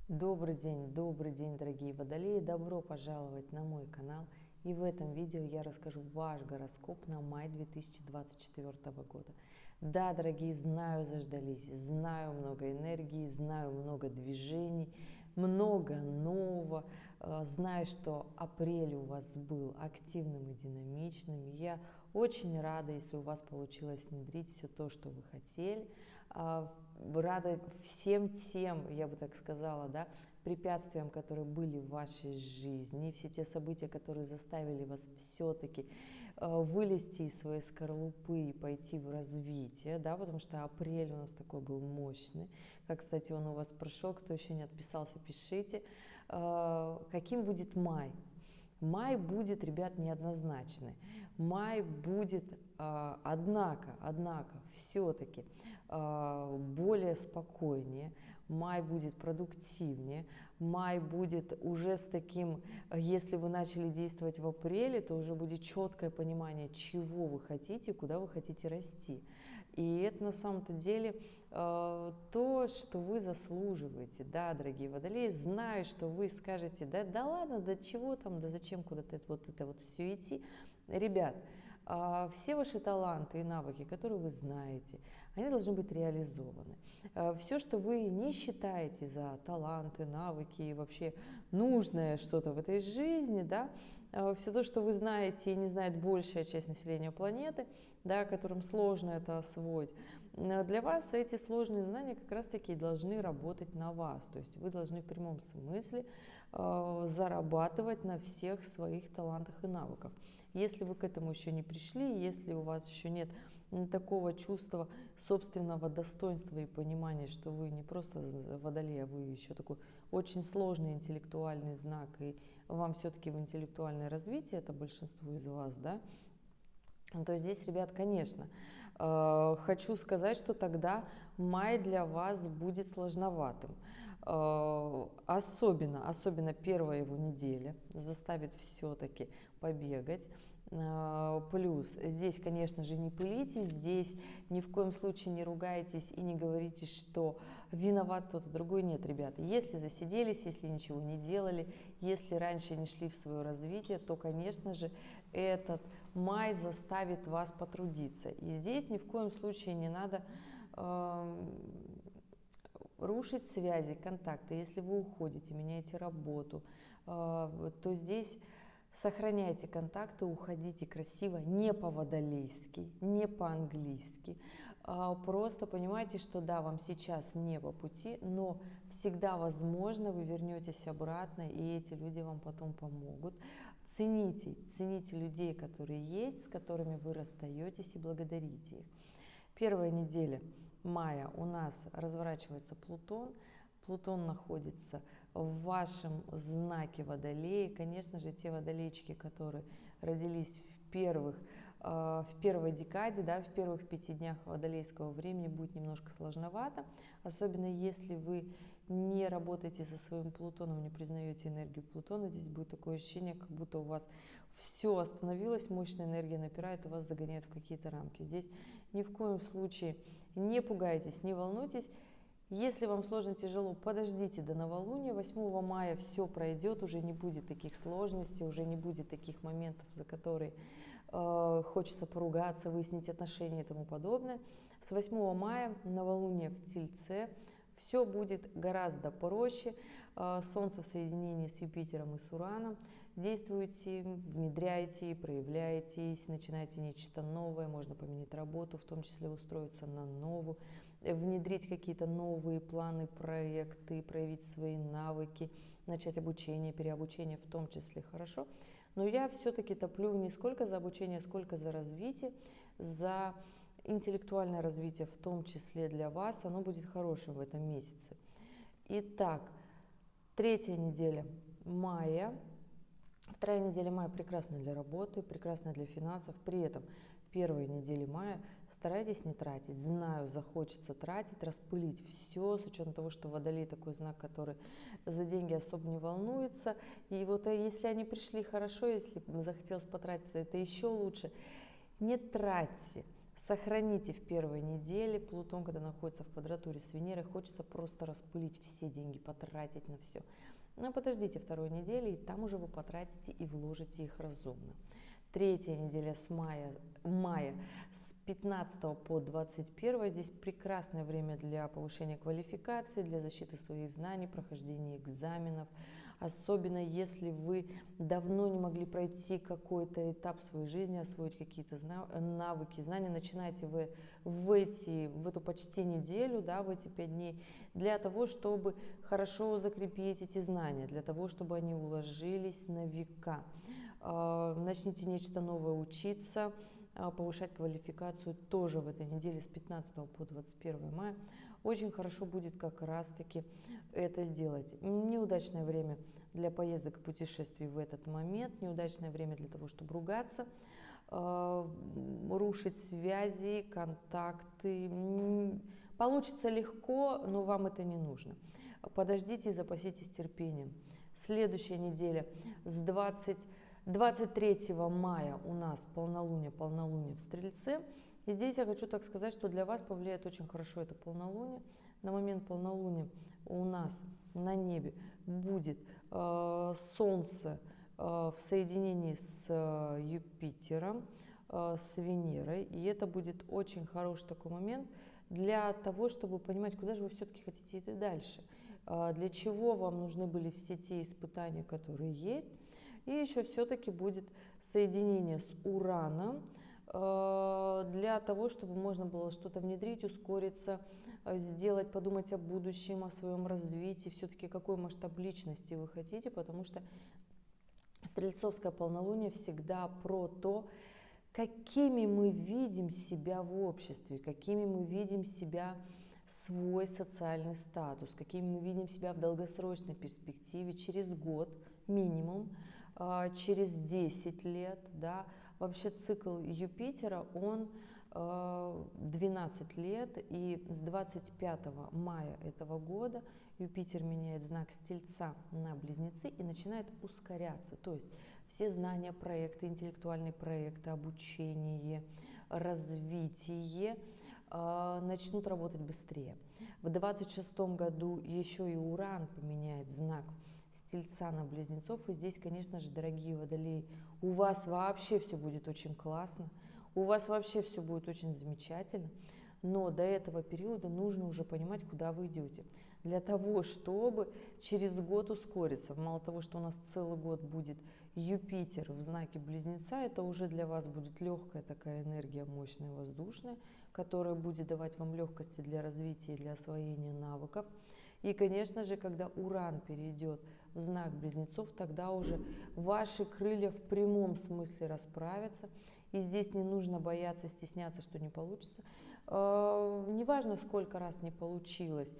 Добрый день, дорогие водолеи! Добро пожаловать на мой канал. И в этом видео я расскажу ваш гороскоп на май 2024 года. Да, дорогие, знаю, заждались, знаю, много энергии, знаю, много движений, много нового. Знаю, что апрель у вас был активным и динамичным. Я очень рада, если у вас получилось внедрить все то, что вы хотели. Рада всем тем, я бы так сказала, да, препятствиям, которые были в вашей жизни, все те события, которые заставили вас все-таки вылезти из своей скорлупы и пойти в развитие, да, потому что апрель у нас такой был мощный. Как, кстати, он у вас прошел, кто еще не отписался, пишите. Каким будет май? Май будет, ребят, неоднозначный. Май будет, однако, все-таки более спокойнее. Май будет продуктивнее. Май будет уже с таким, если вы начали действовать в апреле, то уже будет четкое понимание, чего вы хотите, куда вы хотите расти. И это на самом-то деле то, что вы заслуживаете, да, дорогие водолеи. Знаю, что вы скажете, да ладно, да чего там, да зачем куда-то это все идти. Ребят, все ваши таланты и навыки, которые вы знаете, они должны быть реализованы. Все, что вы не считаете за таланты, навыки и вообще нужное что-то в этой жизни, да, все то, что вы знаете и не знает большая часть населения планеты, да, которым сложно это освоить, для вас эти сложные знания как раз-таки должны работать на вас. То есть вы должны в прямом смысле зарабатывать на всех своих талантах и навыках. Если вы к этому еще не пришли, если у вас еще нет такого чувства собственного достоинства и понимания, что вы не просто водолей, а вы еще такой очень сложный интеллектуальный знак, и вам все-таки в интеллектуальное развитие, это большинству из вас, да, то здесь, ребят, конечно, хочу сказать, что тогда май для вас будет сложноватым. Особенно первая его неделя заставит все-таки побегать. Плюс здесь, конечно же, не пылитесь, здесь ни в коем случае не ругайтесь и не говорите, что виноват кто-то другой. Нет, ребята, если засиделись, если ничего не делали, если раньше не шли в свое развитие, то, конечно же, этот май заставит вас потрудиться. И здесь ни в коем случае не надо рушить связи, контакты. Если вы уходите, меняете работу, то здесь сохраняйте контакты, уходите красиво, не по-водолейски, не по-английски. Просто понимайте, что да, вам сейчас не по пути, но всегда возможно вы вернетесь обратно, и эти люди вам потом помогут. Цените людей, которые есть, с которыми вы расстаетесь, и благодарите их. Первая неделя мая у нас разворачивается Плутон. Плутон находится в вашем знаке Водолея. Конечно же, те водолейчики, которые родились в первой декаде, да, в первых 5 днях водолейского времени, будет немножко сложновато, особенно если вы не работаете со своим Плутоном, не признаете энергию Плутона. Здесь будет такое ощущение, как будто у вас все остановилось, мощная энергия напирает и вас загоняет в какие-то рамки. Здесь ни в коем случае не пугайтесь, не волнуйтесь. Если вам сложно, тяжело, подождите до новолуния, 8 мая все пройдет, уже не будет таких сложностей, уже не будет таких моментов, за которые хочется поругаться, выяснить отношения и тому подобное. С 8 мая новолуние в Тельце, все будет гораздо проще. Солнце в соединении с Юпитером и с Ураном. Действуйте, внедряйте, проявляйтесь, начинайте нечто новое, можно поменять работу, в том числе устроиться на новую, внедрить какие-то новые планы, проекты, проявить свои навыки, начать обучение, переобучение в том числе, хорошо. Но я все-таки топлю не сколько за обучение, сколько за развитие, за интеллектуальное развитие, в том числе для вас, оно будет хорошим в этом месяце. Итак, третья неделя мая. Вторая неделя мая прекрасна для работы, прекрасна для финансов. При этом первой неделе мая старайтесь не тратить. Знаю, захочется тратить, распылить все, с учетом того, что Водолей такой знак, который за деньги особо не волнуется. И вот если они пришли, хорошо, если захотелось потратиться, это еще лучше. Не тратьте. Сохраните в первой неделе. Плутон, когда находится в квадратуре с Венерой, хочется просто распылить все деньги, потратить на все. Но подождите второй недели, и там уже вы потратите и вложите их разумно. Третья неделя с мая с 15 по 21. Здесь прекрасное время для повышения квалификации, для защиты своих знаний, прохождения экзаменов. Особенно если вы давно не могли пройти какой-то этап своей жизни, освоить какие-то навыки, знания, начинайте в эту почти неделю, да, в эти 5 дней, для того, чтобы хорошо закрепить эти знания, для того, чтобы они уложились на века. Начните нечто новое учиться, повышать квалификацию тоже в этой неделе с 15 по 21 мая. Очень хорошо будет как раз-таки это сделать. Неудачное время для поездок и путешествий в этот момент, неудачное время для того, чтобы ругаться, рушить связи, контакты. Получится легко, но вам это не нужно. Подождите и запаситесь терпением. Следующая неделя с 23 мая у нас полнолуние в Стрельце. И здесь я хочу так сказать, что для вас повлияет очень хорошо это полнолуние. На момент полнолуния у нас на небе будет Солнце в соединении с Юпитером, с Венерой. И это будет очень хороший такой момент для того, чтобы понимать, куда же вы все-таки хотите идти дальше. Для чего вам нужны были все те испытания, которые есть. И еще все-таки будет соединение с Ураном для того, чтобы можно было что-то внедрить, ускориться, сделать, подумать о будущем, о своем развитии, все-таки какой масштаб личности вы хотите, потому что стрельцовское полнолуние всегда про то, какими мы видим себя в обществе, какими мы видим себя, свой социальный статус, какими мы видим себя в долгосрочной перспективе через год минимум, через 10 лет, да. Вообще цикл Юпитера, он 12 лет, и с 25 мая этого года Юпитер меняет знак с Тельца на Близнецы и начинает ускоряться. То есть все знания, проекты, интеллектуальные проекты, обучение, развитие начнут работать быстрее. В 26 году еще и Уран поменяет знак с Тельца на Близнецов. И здесь, конечно же, дорогие водолеи, у вас вообще все будет очень классно, у вас вообще все будет очень замечательно. Но до этого периода нужно уже понимать, куда вы идете. Для того, чтобы через год ускориться, мало того, что у нас целый год будет Юпитер в знаке Близнеца, это уже для вас будет легкая такая энергия, мощная, воздушная, которая будет давать вам легкости для развития, для освоения навыков. И, конечно же, когда Уран перейдет в знак Близнецов, тогда уже ваши крылья в прямом смысле расправятся. И здесь не нужно бояться, стесняться, что не получится. Неважно, сколько раз не получилось,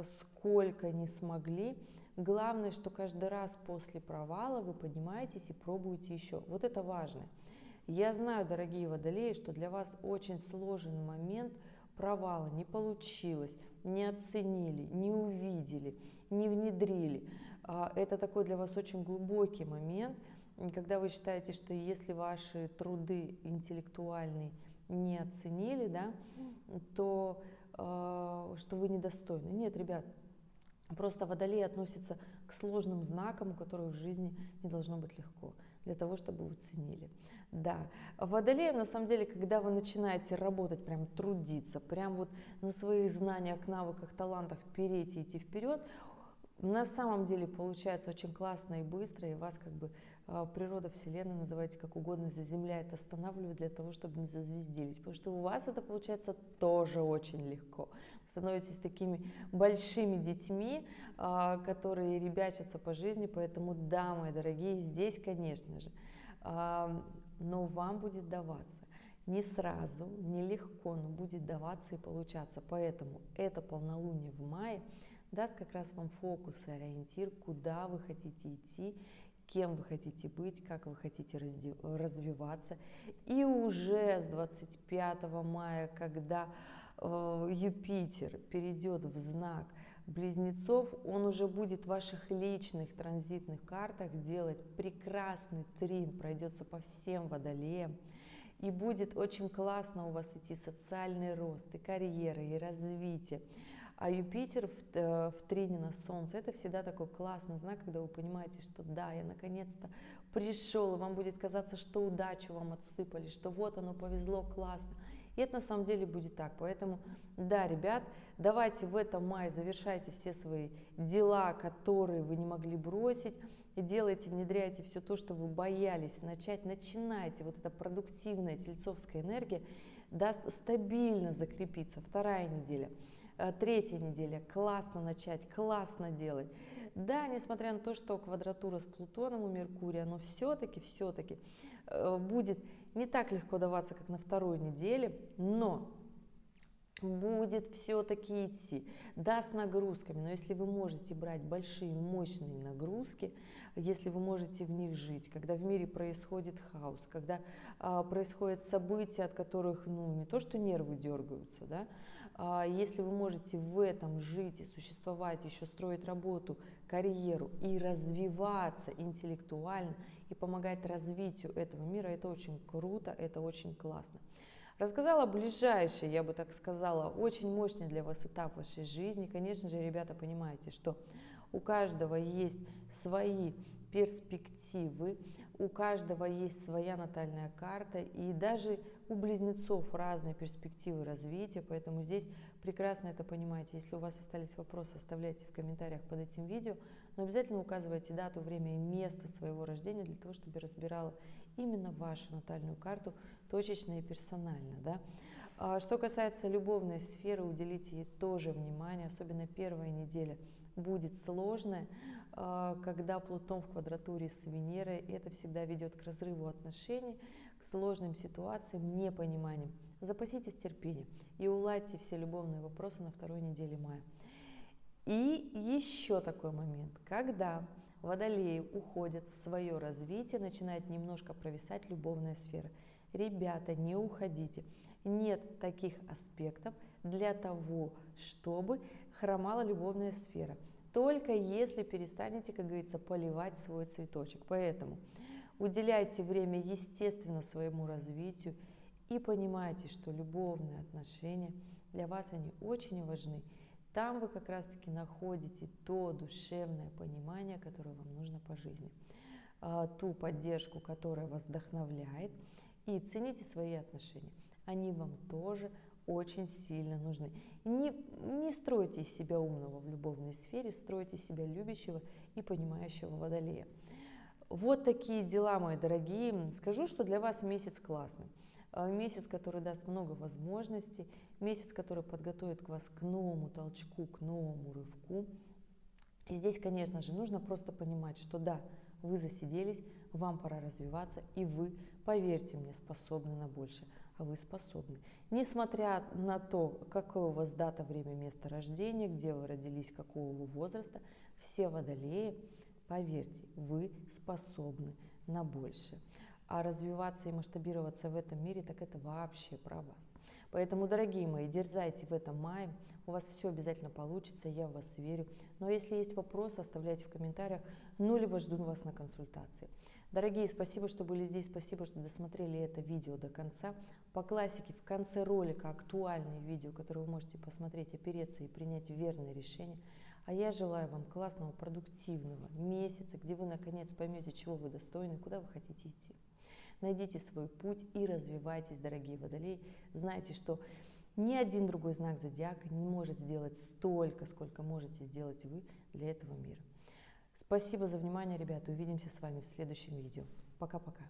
сколько не смогли. Главное, что каждый раз после провала вы поднимаетесь и пробуете еще. Вот это важно. Я знаю, дорогие водолеи, что для вас очень сложен момент провала. Не получилось, не оценили, не увидели, не внедрили. Это такой для вас очень глубокий момент, когда вы считаете, что если ваши труды интеллектуальные не оценили, да, то что вы недостойны. Нет, ребят, просто водолей относится к сложным знакам, у которых в жизни не должно быть легко, для того, чтобы вы ценили. Да, водолеем, на самом деле, когда вы начинаете работать, прям трудиться, прям вот на своих знаниях, навыках, талантах переть и идти вперед, на самом деле получается очень классно и быстро, и вас как бы природа, вселенная, называйте как угодно, заземляет, останавливает для того, чтобы не зазвездились, потому что у вас это получается тоже очень легко. Вы становитесь такими большими детьми, которые ребячатся по жизни, поэтому, да, мои дорогие, здесь, конечно же, но вам будет даваться. Не сразу, не легко, но будет даваться и получаться. Поэтому это полнолуние в мае даст как раз вам фокус и ориентир, куда вы хотите идти, кем вы хотите быть, как вы хотите развиваться. И уже с 25 мая, когда Юпитер перейдет в знак Близнецов, он уже будет в ваших личных транзитных картах делать прекрасный трин, пройдется по всем водолеям. и будет очень классно у вас идти социальный рост, и карьера, и развитие. А Юпитер в трине на Солнце — это всегда такой классный знак, когда вы понимаете, что да, я наконец-то пришел, и вам будет казаться, что удачу вам отсыпали, что вот оно повезло, классно. И это на самом деле будет так. Поэтому, да, ребят, давайте в этом мае завершайте все свои дела, которые вы не могли бросить, и делайте, внедряйте все то, что вы боялись начать, начинайте. Вот эта продуктивная тельцовская энергия даст стабильно закрепиться. Вторая неделя. Третья неделя. Классно начать, классно делать. Да, несмотря на то, что квадратура с Плутоном у Меркурия, но все-таки будет не так легко даваться, как на второй неделе, но будет все-таки идти, да, с нагрузками, но если вы можете брать большие, мощные нагрузки, если вы можете в них жить, когда в мире происходит хаос, когда происходят события, от которых, ну, не то что нервы дергаются, да, если вы можете в этом жить и существовать, еще строить работу, карьеру и развиваться интеллектуально, и помогать развитию этого мира, это очень круто, это очень классно. Рассказала ближайший, я бы так сказала, очень мощный для вас этап вашей жизни. Конечно же, ребята, понимаете, что у каждого есть свои перспективы, у каждого есть своя натальная карта, и даже у близнецов разные перспективы развития, поэтому здесь прекрасно это понимаете. Если у вас остались вопросы, оставляйте в комментариях под этим видео, но обязательно указывайте дату, время и место своего рождения для того, чтобы я разбирала именно вашу натальную карту точечно и персонально. Да? Что касается любовной сферы, уделите ей тоже внимание, особенно первая неделя будет сложная, когда Плутон в квадратуре с Венерой, и это всегда ведет к разрыву отношений, к сложным ситуациям, непониманиям. Запаситесь терпением и уладьте все любовные вопросы на второй неделе мая. И еще такой момент, когда водолеи уходят в свое развитие, начинает немножко провисать любовная сфера. Ребята, не уходите. Нет таких аспектов для того, чтобы хромала любовная сфера. Только если перестанете, как говорится, поливать свой цветочек. Поэтому уделяйте время, естественно, своему развитию и понимайте, что любовные отношения для вас они очень важны. Там вы как раз-таки находите то душевное понимание, которое вам нужно по жизни, ту поддержку, которая вас вдохновляет, и цените свои отношения. Они вам тоже очень сильно нужны. Не стройте из себя умного в любовной сфере, стройте из себя любящего и понимающего водолея. Вот такие дела, мои дорогие. Скажу, что для вас месяц классный. Месяц, который даст много возможностей, месяц, который подготовит вас к новому толчку, к новому рывку. И здесь, конечно же, нужно просто понимать, что да, вы засиделись, вам пора развиваться, и вы, поверьте мне, способны на больше, а вы способны. Несмотря на то, какое у вас дата, время, место рождения, где вы родились, какого вы возраста, все водолеи, поверьте, вы способны на больше. А развиваться и масштабироваться в этом мире, так это вообще про вас. Поэтому, дорогие мои, дерзайте в этом мае, у вас все обязательно получится, я в вас верю. Но если есть вопросы, оставляйте в комментариях, ну либо жду вас на консультации. Дорогие, спасибо, что были здесь, спасибо, что досмотрели это видео до конца. По классике, в конце ролика актуальные видео, которые вы можете посмотреть, опереться и принять верное решение. А я желаю вам классного, продуктивного месяца, где вы наконец поймете, чего вы достойны, куда вы хотите идти. Найдите свой путь и развивайтесь, дорогие водолеи. Знайте, что ни один другой знак зодиака не может сделать столько, сколько можете сделать вы для этого мира. Спасибо за внимание, ребята. Увидимся с вами в следующем видео. Пока-пока.